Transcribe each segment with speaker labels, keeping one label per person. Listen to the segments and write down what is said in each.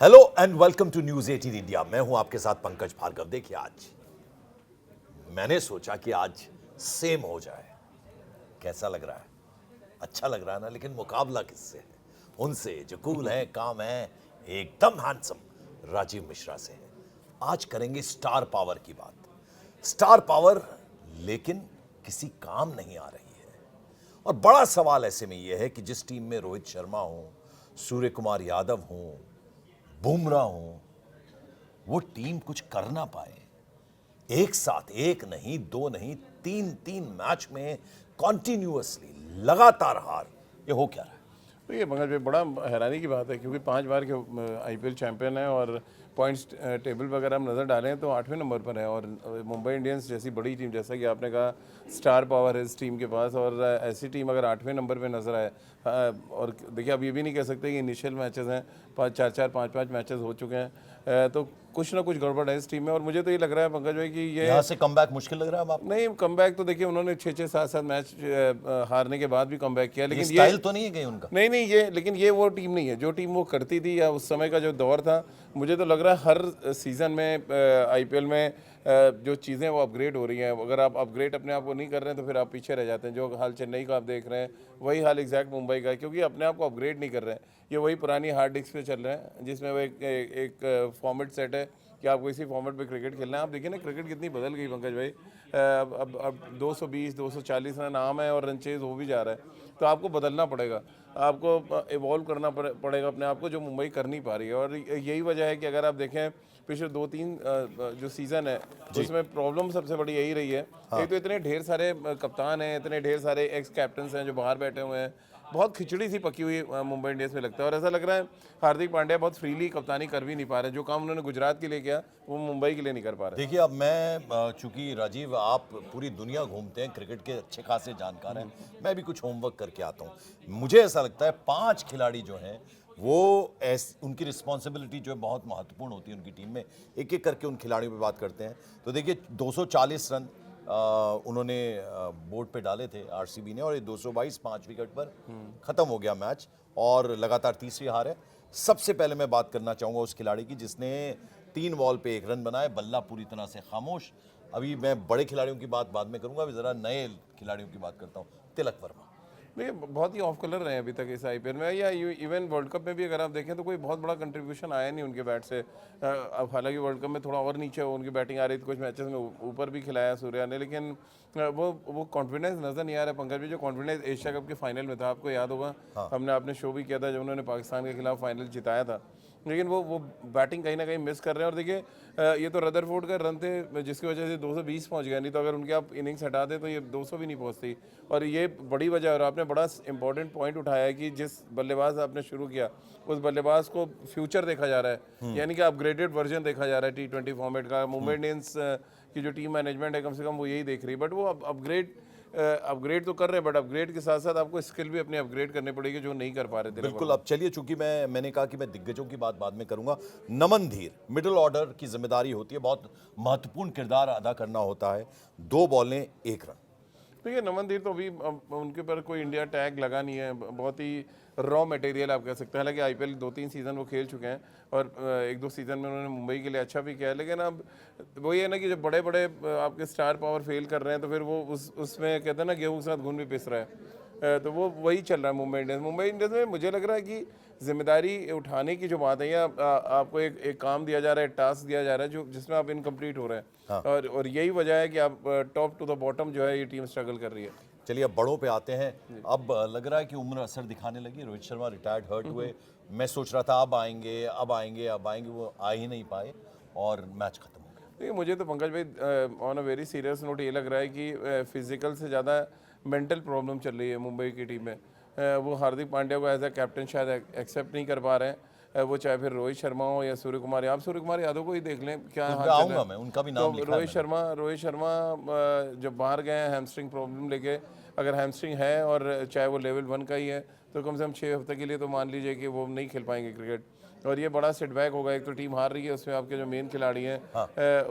Speaker 1: Hello and welcome to News 18 India. मैं हूं आपके साथ पंकज भार्गव। देखिए, आज मैंने सोचा कि आज सेम हो जाए। कैसा लग रहा है? अच्छा लग रहा है ना? लेकिन मुकाबला किससे है? उनसे जो कूल है, काम है, एकदम हैंडसम राजीव मिश्रा से है। आज करेंगे स्टार पावर की बात। स्टार पावर, लेकिन किसी काम नहीं आ रही है। और बड़ा सवाल ऐसे में यह है कि जिस टीम में रोहित शर्मा हो, सूर्य कुमार यादव हो, बुमराह हो, वो टीम कुछ कर ना पाए। एक साथ एक नहीं, दो नहीं, तीन तीन मैच में कॉन्टिन्यूअसली लगातार हार। ये हो क्या रहा है?
Speaker 2: तो ये पंकज भाई बड़ा हैरानी की बात है क्योंकि 5 बार के आईपीएल चैंपियन है और पॉइंट्स टेबल वगैरह हम नज़र डालें तो 8वें नंबर पर है। और मुंबई इंडियंस जैसी बड़ी टीम, जैसा कि आपने कहा, स्टार पावर है इस टीम के पास। और ऐसी टीम अगर 8वें नंबर पे नज़र आए, और देखिए अब ये भी नहीं कह सकते कि इनिशियल मैचेस हैं, 5 मैचेस हो चुके हैं, तो कुछ ना कुछ गड़बड़ है इस टीम में। और मुझे तो ये लग रहा है पंकज भाई कि ये
Speaker 1: यहां से कमबैक मुश्किल लग रहा है अब आपको?
Speaker 2: नहीं, कमबैक तो देखिए उन्होंने 6-6 7-7 मैच हारने के बाद भी कमबैक किया,
Speaker 1: ये
Speaker 2: लेकिन
Speaker 1: स्टाइल तो नहीं है कहीं उनका?
Speaker 2: नहीं नहीं, लेकिन ये वो टीम नहीं है जो टीम वो करती थी, या उस समय का जो दौर था। मुझे तो लग रहा है हर सीज़न में आईपीएल में जो चीज़ें वो अपग्रेड हो रही हैं। अगर आप अपग्रेड अपने आप को नहीं कर रहे हैं तो फिर आप पीछे रह जाते हैं। जो हाल चेन्नई का आप देख रहे हैं, वही हाल एग्जैक्ट मुंबई का है, क्योंकि अपने आप को अपग्रेड नहीं कर रहे हैं। ये वही पुरानी हार्ड डिस्क पे चल रहे हैं जिसमें वो एक फॉर्मेट सेट है कि आपको इसी फॉर्मेट पे क्रिकेट खेलना है। आप देखिए ना, क्रिकेट कितनी बदल गई पंकज भाई। अब 220 240 रन आम है और रन चेज हो भी जा रहा है। तो आपको बदलना पड़ेगा, आपको इवॉल्व करना पड़ेगा अपने आप को, जो मुंबई कर नहीं पा रही है। और यही वजह है कि अगर आप देखें पिछले 2-3 जो सीज़न है उसमें प्रॉब्लम सबसे बड़ी यही रही है। एक तो इतने ढेर सारे कप्तान हैं, इतने ढेर सारे एक्स कैप्टन हैं जो बाहर बैठे हुए हैं। बहुत खिचड़ी सी पकी हुई मुंबई इंडियंस में लगता है। और ऐसा लग रहा है हार्दिक पांड्या बहुत फ्रीली कप्तानी कर भी नहीं पा रहे। जो काम उन्होंने गुजरात के लिए किया वो मुंबई के लिए नहीं कर पा रहे।
Speaker 1: देखिए, अब मैं चूंकि राजीव आप पूरी दुनिया घूमते हैं, क्रिकेट के अच्छे खासे जानकार हैं, मैं भी कुछ होमवर्क करके आता हूं। मुझे ऐसा लगता है 5 खिलाड़ी जो हैं वो उनकी रिस्पॉन्सिबिलिटी जो है बहुत महत्वपूर्ण होती है उनकी टीम में। एक एक करके उन खिलाड़ियों पे बात करते हैं। तो देखिए, 240 रन उन्होंने बोर्ड पे डाले थे आरसीबी ने, और ये 222 5 विकेट पर खत्म हो गया मैच, और लगातार तीसरी हार है। सबसे पहले मैं बात करना चाहूंगा उस खिलाड़ी की जिसने 3 बॉल पे 1 रन बनाए। बल्ला पूरी तरह से खामोश। अभी मैं बड़े खिलाड़ियों की बात बाद में करूंगा, अभी जरा नए खिलाड़ियों की बात करता हूं। तिलक वर्मा।
Speaker 2: देखिए बहुत ही ऑफ कलर रहे हैं अभी तक इस आईपीएल में, या इवन वर्ल्ड कप में भी अगर आप देखें तो कोई बहुत बड़ा कंट्रीब्यूशन आया नहीं उनके बैट से। अब हालांकि वर्ल्ड कप में थोड़ा और नीचे उनकी बैटिंग आ रही थी, कुछ मैचेस में ऊपर भी खिलाया सूर्या ने, लेकिन वो कॉन्फिडेंस नजर नहीं आ रहा है पंकज भी। जो कॉन्फिडेंस एशिया कप के फाइनल में था, आपको याद होगा, हमने आपने शो भी किया था जब उन्होंने पाकिस्तान के खिलाफ फाइनल जिताया था। लेकिन वो बैटिंग कहीं ना कहीं मिस कर रहे हैं। और देखिए ये तो रदरफोर्ड का रन थे जिसकी वजह से 220 पहुंच गया, नहीं तो अगर उनके आप इनिंग्स हटा दे तो ये 200 भी नहीं पहुंचती। और ये बड़ी वजह है। और आपने बड़ा इंपॉर्टेंट पॉइंट उठाया है कि जिस बल्लेबाज आपने शुरू किया उस बल्लेबाज को फ्यूचर देखा जा रहा है, यानी कि अपग्रेडेड वर्जन देखा जा रहा है T20 फॉर्मेट का। मुंबई इंडियंस की जो टीम मैनेजमेंट है कम से कम वो यही देख रही है। बट वो अपग्रेड तो कर रहे हैं, बट अपग्रेड के साथ साथ आपको स्किल भी अपनी अपग्रेड करनी पड़ेगी, जो नहीं कर पा रहे थे।
Speaker 1: बिल्कुल। अब चलिए, चूंकि मैंने कहा कि मैं दिग्गजों की बात बाद में करूंगा। नमन धीर, मिडिल ऑर्डर की जिम्मेदारी होती है, बहुत महत्वपूर्ण किरदार अदा करना होता है। 2 बॉलें 1 रन।
Speaker 2: देखिए नमनदीप तो अभी उनके पर कोई इंडिया टैग लगा नहीं है, बहुत ही रॉ मटेरियल आप कह सकते हैं। हालांकि आईपीएल 2-3 सीज़न वो खेल चुके हैं और 1-2 सीज़न में उन्होंने मुंबई के लिए अच्छा भी किया है। लेकिन अब वही है ना कि जब बड़े बड़े आपके स्टार पावर फेल कर रहे हैं तो फिर वो उसमें कहते हैं ना, गेहूं के साथ घुन भी पिस रहा है। तो वो वही चल रहा है मुंबई इंडियंस में। मुझे लग रहा है कि जिम्मेदारी उठाने की जो बात है, या आपको एक काम दिया जा रहा है, टास्क दिया जा रहा है जो जिसमें आप इनकम्प्लीट हो रहे हैं। और यही वजह है कि आप टॉप टू द बॉटम जो है ये टीम स्ट्रगल कर रही है।
Speaker 1: चलिए, अब बड़ों पे आते हैं। अब लग रहा है कि उम्र असर दिखाने लगी। रोहित शर्मा रिटायर्ड हर्ट हुए। मैं सोच रहा था अब आएंगे अब आएंगे अब आएंगे, वो आ ही नहीं पाए और मैच खत्म हो गया।
Speaker 2: देखिए मुझे तो पंकज भाई on a very serious note ये लग रहा है कि फिजिकल से ज़्यादा मेंटल प्रॉब्लम चल रही है मुंबई की टीम में। वो हार्दिक पांड्या को एज ए कैप्टन शायद एक्सेप्ट नहीं कर पा रहे हैं। वो चाहे फिर रोहित शर्मा हो या सूर्य कुमार यादव। सूर्य कुमार यादव को ही देख लें क्या हाल चल
Speaker 1: आऊंगा
Speaker 2: रहा
Speaker 1: मैं,
Speaker 2: है।
Speaker 1: उनका भी
Speaker 2: तो
Speaker 1: नाम लिखा है मैंने।
Speaker 2: रोहित शर्मा जब बाहर गए हैं हैमस्ट्रिंग प्रॉब्लम लेके, अगर हैमस्ट्रिंग है और चाहे वो लेवल 1 का ही है तो कम से कम 6 हफ्ते के लिए तो मान लीजिए कि वो नहीं खेल पाएंगे क्रिकेट। और ये बड़ा सेटबैक होगा। एक तो टीम हार रही है, उसमें आपके जो मेन खिलाड़ी हैं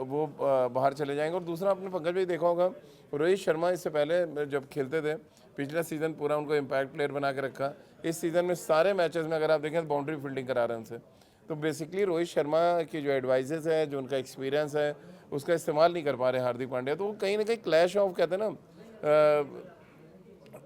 Speaker 2: वो बाहर चले जाएंगे। और दूसरा आपने पंकज भाई देखा होगा, रोहित शर्मा इससे पहले जब खेलते थे पिछला सीज़न पूरा उनको इम्पैक्ट प्लेयर बना के रखा। इस सीज़न में सारे मैचेस में अगर आप देखें तो बाउंड्री फील्डिंग करा रहे हैं उनसे। तो बेसिकली रोहित शर्मा की जो एडवाइजेस है, जो उनका एक्सपीरियंस है, उसका इस्तेमाल नहीं कर पा रहे हार्दिक पांड्या। तो वो कहीं ना कहीं क्लैश ऑफ कहते हैं ना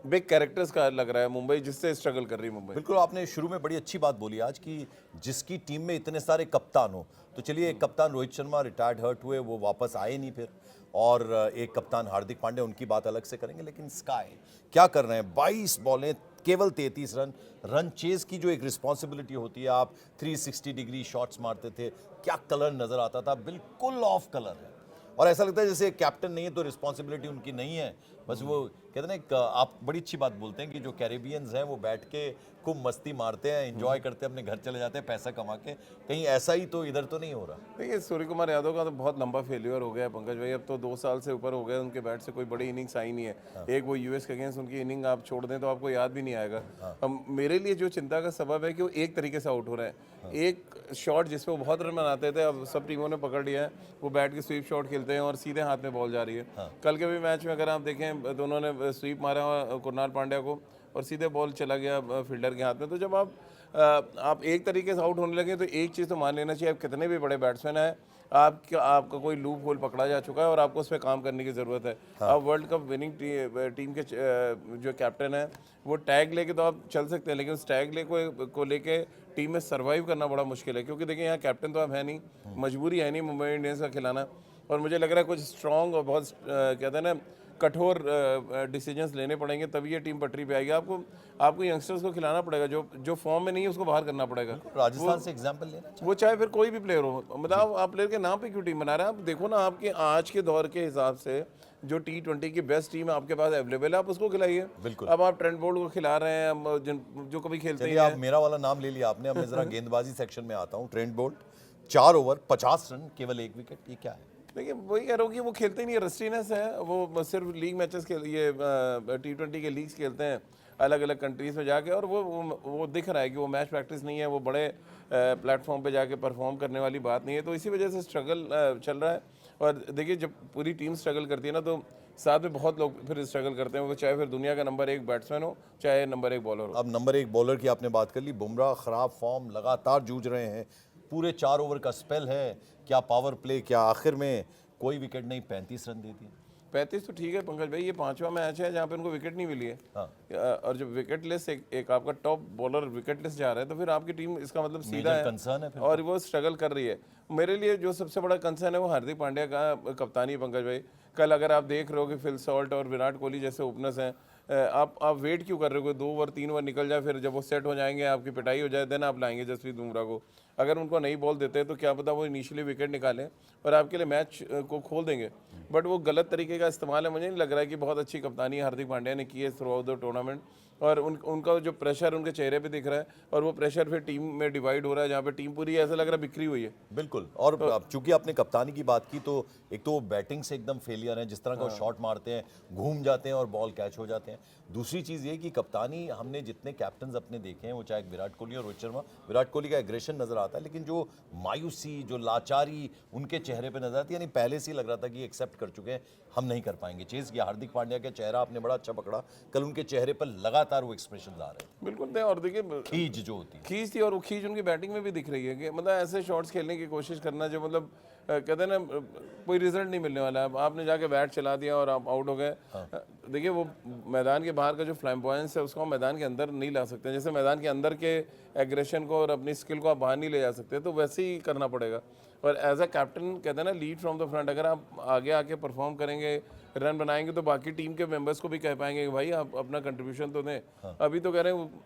Speaker 2: बिग कैरेक्टर्स का लग रहा है मुंबई, जिससे स्ट्रगल कर रही है मुंबई।
Speaker 1: बिल्कुल, आपने शुरू में बड़ी अच्छी बात बोली आज कि जिसकी टीम में इतने सारे कप्तान हो, तो चलिए एक कप्तान रोहित शर्मा रिटायर्ड हर्ट हुए, वो वापस आए नहीं फिर, और एक कप्तान हार्दिक पांड्या, उनकी बात अलग से करेंगे, लेकिन स्काई क्या कर रहे हैं? 22 बॉलें, केवल 33 रन। रन चेज की जो एक रिस्पॉन्सिबिलिटी होती है, आप 360 डिग्री शॉट्स मारते थे, क्या कलर नजर आता था, बिल्कुल ऑफ कलर है। और ऐसा लगता है जैसे कैप्टन नहीं है तो रिस्पॉन्सिबिलिटी उनकी नहीं है, बस वो कहते हैं ना आप बड़ी अच्छी बात बोलते हैं कि जो कैरेबियंस हैं वो बैठ के खूब मस्ती मारते हैं, एंजॉय करते हैं, अपने घर चले जाते हैं पैसा कमा के। कहीं ऐसा ही तो इधर तो नहीं हो रहा?
Speaker 2: देखिए, सूर्य कुमार यादव का तो बहुत लंबा फेलियर हो गया है पंकज भाई। अब तो 2 साल से ऊपर हो गए, उनके बैट से कोई बड़ी इनिंग्स आई नहीं है। एक वो यूएस के अगेंस्ट उनकी इनिंग आप छोड़ दें तो आपको याद भी नहीं आएगा। अब मेरे लिए जो चिंता का सबब है कि वो एक तरीके से आउट हो रहे हैं। एक शॉट जिसपे वो बहुत रन बनाते थे, अब सब टीमों ने पकड़ लिया है, वो बैट के स्वीप शॉट खेलते हैं और सीधे हाथ में बॉल जा रही है। कल के भी मैच में अगर आप देखें, दोनों ने स्वीप मारा कुणाल पांड्या को और सीधे बॉल चला गया फील्डर के हाथ में। तो जब आप एक तरीके से आउट होने लगे तो एक चीज़ तो मान लेना चाहिए, आप कितने भी बड़े बैट्समैन हैं, आपका कोई लूप होल पकड़ा जा चुका है और आपको उस पर काम करने की ज़रूरत है। आप वर्ल्ड कप विनिंग टीम के जो कैप्टन है, वो टैग लेके तो आप चल सकते हैं, लेकिन उस टैग को लेके टीम में सर्वाइव करना बड़ा मुश्किल है। क्योंकि देखिए, यहाँ कैप्टन तो आप है नहीं, मजबूरी है नहीं मुंबई इंडियंस का खिलाना। और मुझे लग रहा है कुछ स्ट्रॉन्ग और बहुत कहते हैं ना कठोर डिसीजंस लेने पड़ेंगे, तभी ये टीम पटरी पे आएगी। आपको यंगस्टर्स को खिलाना पड़ेगा, जो फॉर्म में नहीं है उसको बाहर करना पड़ेगा।
Speaker 1: राजस्थान से एग्जाम्पल लेना चाहिए।
Speaker 2: वो चाहे फिर कोई भी प्लेयर हो, मतलब आप प्लेयर के नाम पे क्यों टीम बना रहे हैं? आप देखो ना, आपके आज के दौर के हिसाब से जो T20 की बेस्ट टीम आपके पास अवेलेबल है, आप उसको खिलाइए।
Speaker 1: बिल्कुल।
Speaker 2: अब आप ट्रेंट बोल्ट को खिला रहे हैं, जो कभी खेलते
Speaker 1: चलिए,
Speaker 2: ही
Speaker 1: आप मेरा वाला नाम ले लिया आपने, अब मैं जरा गेंदबाजी सेक्शन में आता हूँ। ट्रेंट बोल्ट 4 ओवर 50 रन, केवल 1 विकेट, ये क्या है?
Speaker 2: देखिए, वही कह रहा हूँ कि वो खेलते ही नहीं, रस्टीनेस है। वो सिर्फ लीग मैचेस खेल, ये T20 के लीग्स खेलते हैं अलग अलग कंट्रीज में जाके, और वो दिख रहा है कि वो मैच प्रैक्टिस नहीं है, वो बड़े प्लेटफॉर्म पे जाके परफॉर्म करने वाली बात नहीं है। तो इसी वजह से स्ट्रगल चल रहा है। और देखिए, जब पूरी टीम स्ट्रगल करती है ना, तो साथ में बहुत लोग फिर स्ट्रगल करते हैं, वो चाहे फिर दुनिया का नंबर 1 बैट्समैन हो, चाहे नंबर 1 बॉलर हो।
Speaker 1: अब नंबर 1 बॉलर की आपने बात कर ली, बुमराह खराब फॉर्म, लगातार जूझ रहे हैं, पूरे 4 ओवर का स्पेल है, क्या पावर प्ले, क्या आखिर में कोई विकेट नहीं, 35 रन दे दिए।
Speaker 2: 35 तो ठीक है पंकज भाई, ये 5वां मैच है जहाँ पे उनको विकेट नहीं मिली है। और जब विकेट लेस एक आपका टॉप बॉलर विकेट लेस जा रहा है, तो फिर आपकी टीम, इसका मतलब सीधा है
Speaker 1: कंसर्न है फिर।
Speaker 2: और वो स्ट्रगल कर रही है। मेरे लिए जो सबसे बड़ा कंसर्न है वो हार्दिक पांड्या का कप्तानी पंकज भाई। कल अगर आप देख रहे हो कि फिल सॉल्ट और विराट कोहली जैसे ओपनर्स हैं, आप वेट क्यों कर रहे हो? 2 ओवर 3 ओवर निकल जाए, फिर जब वो सेट हो जाएंगे, आपकी पिटाई हो जाए, देन आप लाएंगे जसप्रीत बुमराह को। अगर उनको नई बॉल देते हैं तो क्या पता वो इनिशियली विकेट निकालें और आपके लिए मैच को खोल देंगे। बट वो गलत तरीके का इस्तेमाल है। मुझे नहीं लग रहा है कि बहुत अच्छी कप्तानी हार्दिक पांड्या ने की है थ्रू आउट द टूर्नामेंट। और उनका जो प्रेशर उनके चेहरे पे दिख रहा है, और वो प्रेशर फिर टीम में डिवाइड हो रहा है, जहाँ पे टीम पूरी ऐसा लग रहा है बिखरी हुई है।
Speaker 1: बिल्कुल। और चूंकि आपने कप्तानी की बात की, तो एक तो बैटिंग से एकदम फेलियर है, जिस तरह का शॉट मारते हैं, घूम जाते हैं और बॉल कैच हो जाते हैं। दूसरी चीज़ ये कि कप्तानी, हमने जितने कैप्टन अपने देखे हैं, वो चाहे विराट कोहली और रोहित शर्मा, विराट कोहली का एग्रेशन नजर आता है, लेकिन जो मायूसी, जो लाचारी उनके चेहरे पे नजर आती है, यानी पहले से ही लग रहा था कि एक्सेप्ट कर चुके हैं, हम नहीं कर पाएंगे चेज किया। हार्दिक पांड्या का चेहरा आपने बड़ा अच्छा पकड़ा, कल उनके चेहरे पर लगातार वो एक्सप्रेशन आ रहे थे,
Speaker 2: बिल्कुल थे। और देखिए,
Speaker 1: खींच जो होती है,
Speaker 2: खींच थी, और वो खींच उनकी बैटिंग में भी दिख रही है कि मतलब ऐसे शॉट्स खेलने की कोशिश करना जो मतलब कहते हैं ना कोई रिजल्ट नहीं मिलने वाला है। आपने जाके बैट चला दिया और आप आउट हो गए। देखिए, वो मैदान के बाहर का जो फ्लैम्बॉयंस है, उसको हम मैदान के अंदर नहीं ला सकते। जैसे मैदान के अंदर के एग्रेशन को और अपनी स्किल को आप बाहर नहीं ले जा सकते, तो वैसे ही करना पड़ेगा। और एज अ कैप्टन कहते हैं ना, लीड फ्रॉम द फ्रंट। अगर आप आगे आके परफॉर्म करेंगे, रन बनाएंगे, तो बाकी टीम के मेंबर्स को भी कह पाएंगे कि भाई आप अपना कंट्रीब्यूशन तो दें। अभी तो कह रहे हैं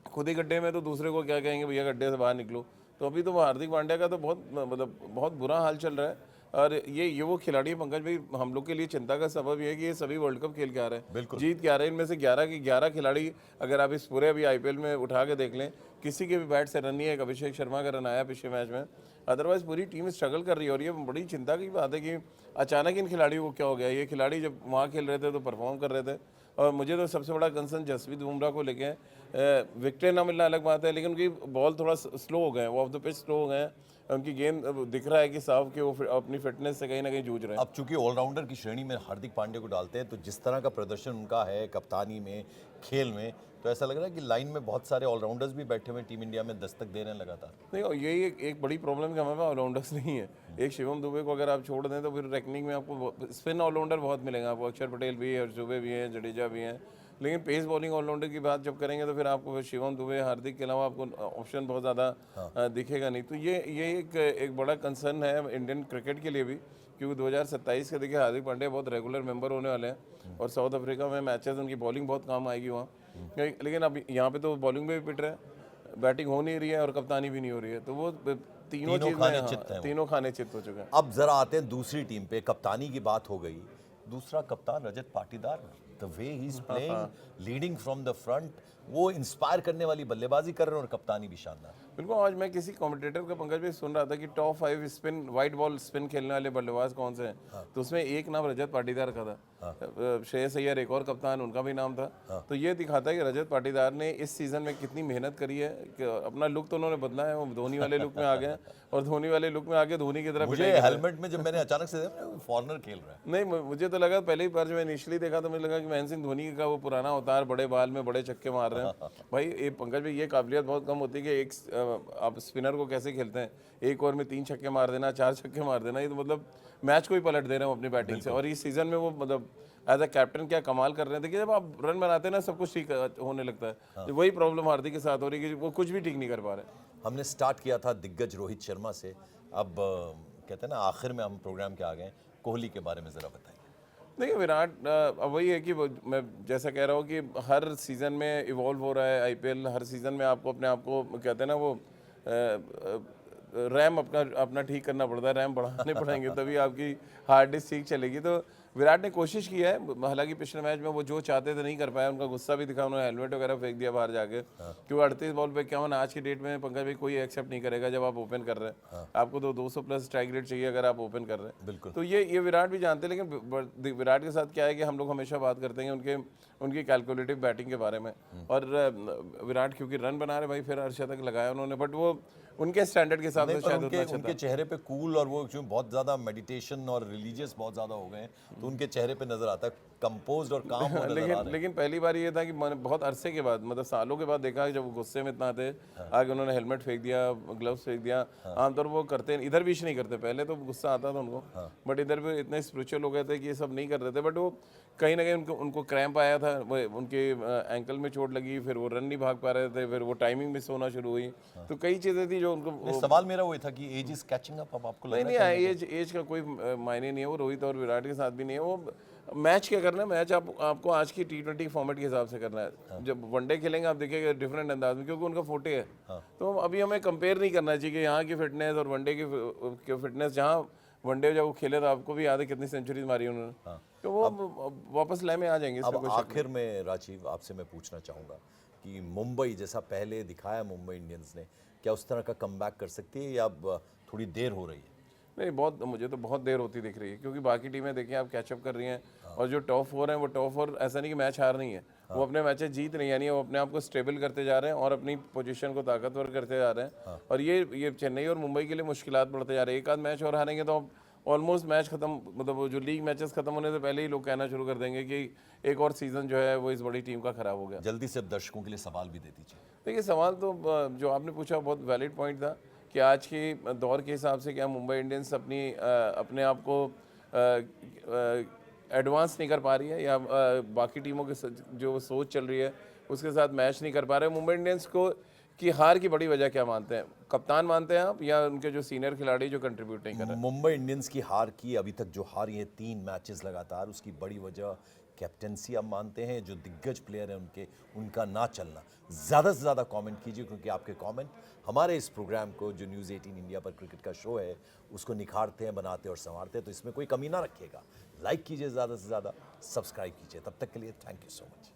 Speaker 2: खुद ही गड्ढे में, तो दूसरे को क्या कहेंगे, भैया गड्ढे से बाहर निकलो। तो अभी तो हार्दिक पांड्या का तो बहुत बुरा हाल चल रहा है। और ये वो खिलाड़ी है पंकज भाई, हम लोग के लिए चिंता का सबब ये है कि ये सभी वर्ल्ड कप खेल के आ रहे हैं, जीत के आ रहे हैं। इनमें से 11 के 11 खिलाड़ी, अगर आप इस पूरे अभी IPL में उठा के देख लें, किसी के भी बैट से रन नहीं है। अभिषेक शर्मा का रन आया पिछले मैच में, अदरवाइज पूरी टीम स्ट्रगल कर रही है। और ये बड़ी चिंता की बात है कि अचानक इन खिलाड़ियों को क्या हो गया। ये खिलाड़ी जब वहाँ खेल रहे थे तो परफॉर्म कर रहे थे, और मुझे तो सबसे बड़ा कंसर्न जसप्रीत बुमराह को लेके है। विकेट ना मिलना अलग बात है, लेकिन उनकी बॉल थोड़ा स्लो हो गए हैं, वो ऑफ द पिच स्लो हो गए हैं। उनकी गेंद अब दिख रहा है कि साफ कि वो अपनी फिटनेस से कहीं ना कहीं जूझ रहे हैं।
Speaker 1: अब चूंकि ऑलराउंडर की श्रेणी में हार्दिक पांड्या को डालते हैं, तो जिस तरह का प्रदर्शन उनका है कप्तानी में, खेल में, तो ऐसा लग रहा है कि लाइन में बहुत सारे ऑलराउंडर्स भी बैठे हुए टीम इंडिया में दस्तक दे रहे हैं लगातार।
Speaker 2: नहीं, और यही एक बड़ी प्रॉब्लम है कि हमारे पास ऑलराउंडर्स नहीं है। एक शिवम दुबे को अगर आप छोड़ दें तो फिर रैंकिंग में आपको स्पिन ऑलराउंडर बहुत मिलेंगे आपको। अक्षर पटेल भी है, हर्ष दुबे भी हैं, जडेजा भी हैं, लेकिन पेस बॉलिंग ऑलराउंडर की बात जब करेंगे तो फिर आपको फिर शिवम दुबे, हार्दिक के अलावा आपको ऑप्शन बहुत ज़्यादा दिखेगा नहीं। तो ये एक बड़ा कंसर्न है इंडियन क्रिकेट के लिए भी, क्योंकि 2027 के देखिए हार्दिक पांड्या बहुत रेगुलर मेंबर होने वाले हैं और साउथ अफ्रीका में मैचेस उनकी बॉलिंग बहुत काम आएगी वहाँ। लेकिन अब यहाँ पे तो बॉलिंग में भी पिट रहे हैं, बैटिंग हो नहीं रही है और कप्तानी भी नहीं हो रही है, तो वो तीनों चीज़
Speaker 1: खाने
Speaker 2: में
Speaker 1: चित्त हैं वो।
Speaker 2: तीनों खाने चित्त हो चुके हैं।
Speaker 1: अब जरा आते हैं दूसरी टीम पे। कप्तानी की बात हो गई, दूसरा कप्तान Rajat Patidar, the way he is playing, leading from the front, वो इंस्पायर करने वाली बल्लेबाजी कर रहे हैं और कप्तानी भी शानदार।
Speaker 2: बिल्कुल, आज मैं किसी कमेंटेटर का पंकज भाई सुन रहा था कि top 5 spin white ball spin खेलने वाले बल्लेबाज कौन से हैं, तो उसमें एक नाम रजत पाटीदार का था। श्रेयस अय्यर एक और कप्तान, उनका भी नाम था। तो ये दिखाता है कि रजत पाटीदार ने इस सीजन में कितनी मेहनत करी है कि अपना लुक तो उन्होंने बदला है, वो धोनी वाले लुक में आ गए हैं और धोनी वाले लुक में आके धोनी की तरफ
Speaker 1: मुझे हेलमेट में जब मैंने अचानक से देखा फॉरनर खेल रहा है।
Speaker 2: नहीं, मुझे तो लगा पहले ही बार जब मैं इनिशियली देखा तो मुझे लगा कि महेंद्र सिंह धोनी का वो पुराना अवतार, बड़े बाल में बड़े छक्के मार रहे हैं। भाई ये पंकज भाई, ये काबिलियत बहुत कम होती है कि एक आप स्पिनर को कैसे खेलते हैं, एक ओवर में 3 छक्के मार देना, 4 छक्के मार देना, ये तो मतलब मैच को ही पलट दे रहे हैं अपनी बैटिंग से। और इस सीजन में वो मतलब एज अ कैप्टन क्या कमाल कर रहे हैं। देखिए जब आप रन बनाते हैं ना, सब कुछ ठीक होने लगता है। वही प्रॉब्लम हार्दिक के साथ हो रही है कि वो कुछ भी ठीक नहीं कर पा रहे।
Speaker 1: हमने स्टार्ट किया था दिग्गज रोहित शर्मा से, अब कहते हैं ना आखिर में हम प्रोग्राम के आ गए, कोहली के बारे में जरा बताइए।
Speaker 2: देखिए विराट अब वही है कि मैं जैसा कह रहा हूँ कि हर सीज़न में इवॉल्व हो रहा है आईपीएल। हर सीज़न में आपको अपने आप को कहते हैं ना वो रैम अपना ठीक करना पड़ता है। रैम बढ़ाने पड़ेंगे तभी आपकी हार्ड डिस्क ठीक चलेगी। तो विराट ने कोशिश की है, हालांकि पिछले मैच में वो जो चाहते थे नहीं कर पाया। उनका गुस्सा भी दिखा, उन्होंने हेलमेट वगैरह फेंक दिया बाहर जाके, क्योंकि 38 बॉल पे 51 आज की डेट में पंकज भाई कोई एक्सेप्ट नहीं करेगा जब आप ओपन कर रहे हैं। आपको तो 200 प्लस स्ट्राइक रेट चाहिए अगर आप ओपन कर रहे हैं।
Speaker 1: बिल्कुल।
Speaker 2: तो ये विराट भी जानते हैं, लेकिन विराट के साथ क्या है कि हम लोग हमेशा बात करते हैं उनकी कैलकुलेटिव बैटिंग के बारे में। और विराट क्योंकि रन बना रहे भाई, फिर अर्शतक लगाया उन्होंने, बट वो उनके स्टैंडर्ड के हिसाब से शायद उतना अच्छा
Speaker 1: उनके चेहरे पे कूल, और वो क्यों बहुत ज्यादा मेडिटेशन और रिलीजियस बहुत ज्यादा हो गए हैं, तो उनके चेहरे पे नजर आता है कंपोज्ड और काम वो नजर आ रहे हैं।
Speaker 2: लेकिन पहली बार ये था कि मैंने बहुत अरसे के बाद, मतलब सालों के बाद देखा जब वो गुस्से में इतना थे, आगे उन्होंने हेलमेट फेंक दिया, ग्लव्स फेंक दिया। आमतौर वो करते इधर विश नहीं करते, पहले तो गुस्सा आता था उनको, बट इधर भी इतने स्पिरिचुअल हो गए थे कि ये सब नहीं कर रहे थे। बट वो कहीं ना कहीं उनको क्रैम्प आया था, उनके एंकल में चोट लगी, फिर वो रन नहीं भाग पा रहे थे, फिर वो टाइमिंग मिस होना शुरू हुई। तो कई चीज़ें थी जो उनको।
Speaker 1: सवाल मेरा वही था कि एज इज कैचिंग अप। अब आपको
Speaker 2: नहीं, एज का कोई मायने नहीं है, वो रोहित और विराट के साथ भी नहीं है। वो मैच क्या करना है, मैच आपको आज की T20 फॉर्मेट के हिसाब से करना है। जब वनडे खेलेंगे आप देखिएगा डिफरेंट अंदाज में, क्योंकि उनका फोटे है। तो अभी हमें कंपेयर नहीं करना चाहिए कि यहाँ की फिटनेस और वनडे की फिटनेस। जहाँ वनडे जब वो खेले तो आपको भी याद है कितनी सेंचुरीज मारी उन्होंने, तो वो वापस लय में आ जाएंगे।
Speaker 1: अब आखिर में राजीव आपसे मैं पूछना चाहूँगा कि मुंबई जैसा पहले दिखाया मुंबई इंडियंस ने, क्या उस तरह का कमबैक कर सकती है या अब थोड़ी देर हो रही है?
Speaker 2: नहीं, मुझे तो बहुत देर होती दिख रही है, क्योंकि बाकी टीमें देखिए आप कैचअप कर रही हैं। और जो टॉप 4 हैं वो टॉप 4 ऐसा नहीं कि मैच हार नहीं है, वो अपने मैचेस जीत रही है, यानी वो अपने आप को स्टेबल करते जा रहे हैं और अपनी पोजीशन को ताकतवर करते जा रहे हैं। और ये चेन्नई और मुंबई के लिए मुश्किलात बढ़ते जा रहे हैं। एक आध मैच और हारेंगे तो ऑलमोस्ट मैच खत्म, मतलब वो जो लीग मैचेस खत्म होने से पहले ही लोग कहना शुरू कर देंगे कि एक और सीजन जो है वो इस बड़ी टीम का खराब हो गया।
Speaker 1: जल्दी से अब दर्शकों के लिए सवाल भी दे दीजिए।
Speaker 2: देखिए सवाल तो जो आपने पूछा बहुत वैलिड पॉइंट था कि आज के दौर के हिसाब से क्या मुंबई इंडियंस अपने आप को एडवांस नहीं कर पा रही है, या बाकी टीमों के जो सोच चल रही है उसके साथ मैच नहीं कर पा रहे। मुंबई इंडियंस को की हार की बड़ी वजह क्या मानते हैं? कप्तान मानते हैं आप, या उनके जो सीनियर खिलाड़ी जो कंट्रीब्यूट नहीं कर रहे?
Speaker 1: मुंबई इंडियंस की हार की, अभी तक जो हारी है 3 मैचेस लगातार, उसकी बड़ी वजह कैप्टेंसी आप मानते हैं, जो दिग्गज प्लेयर हैं उनका ना चलना? ज़्यादा से ज़्यादा कमेंट कीजिए, क्योंकि आपके कमेंट हमारे इस प्रोग्राम को, जो न्यूज़ 18 इंडिया पर क्रिकेट का शो है, उसको निखारते हैं, बनाते और संवारते हैं। तो इसमें कोई कमी ना रखिएगा। लाइक कीजिए ज़्यादा से ज़्यादा, सब्सक्राइब कीजिए। तब तक के लिए थैंक यू सो मच।